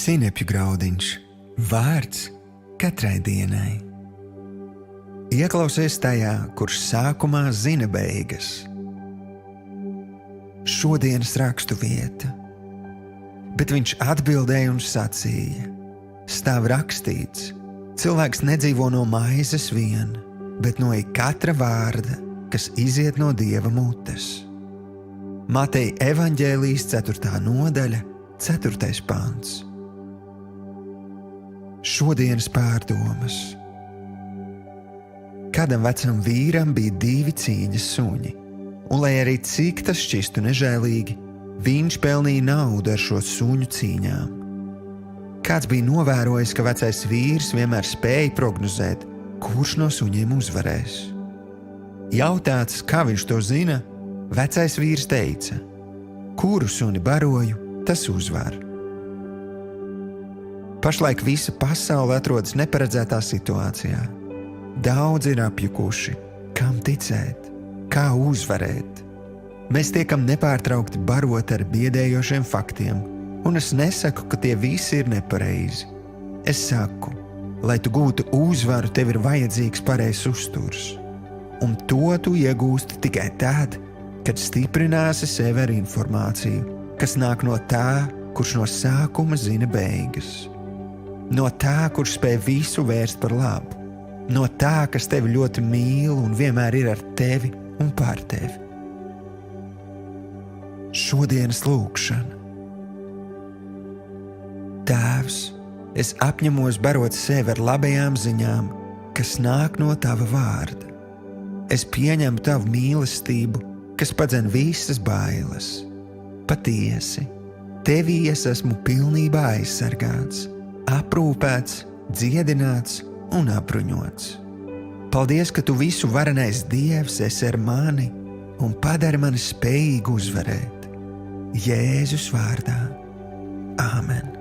Sinepju graudiņš, vārds katrai dienai. Ieklausies tajā, kurš sākumā zina beigas. Šodienas rakstu vieta, bet viņš atbildēja un sacīja: stāv rakstīts, cilvēks nedzīvo no maizes vien, bet no katra vārda, kas iziet no Dieva mutes. Mateja evaņģēlijas 4. nodaļa, 4. pants. Šodienas pārdomas. Kādam vecam vīram bija 2 cīņas suņi, un lai arī cik tas šķistu nežēlīgi, viņš pelnīja naudu ar šo suņu cīņām. Kāds bija novērojis, ka vecais vīrs vienmēr spēja prognozēt, kurš no suņiem uzvarēs. Jautāts, kā viņš to zina, vecais vīrs teica: kuru suni baroju, tas uzvar. Pašlaik visa pasaule atrodas neparedzētā situācijā. Daudzi ir apjukuši, kam ticēt, kā uzvarēt. Mēs tiekam nepārtraukti baroti ar biedējošiem faktiem, un es nesaku, ka tie visi ir nepareizi. Es saku, lai tu gūtu uzvaru, tev ir vajadzīgs pareizs uzturs, un to tu iegūsti tikai tad, kad stiprināsi sevi ar informāciju, kas nāk no tā, kurš no sākuma zina beigas. No tā, kurš spēj visu vērst par labu. No tā, kas tevi ļoti mīl un vienmēr ir ar tevi un par tevi. Šodienas lūkšana. Tēvs, es apņemos barot sevi ar labajām ziņām, kas nāk no tava vārda. Es pieņemu tavu mīlestību, kas padzen visas bailes. Patiesi, tevī es esmu pilnībā aizsargāts, aprūpēts, dziedināts un apbruņots. Paldies, ka tu visu varenais Dievs esi ar mani un padari mani spējīgu uzvarēt. Jēzus vārdā. Āmen.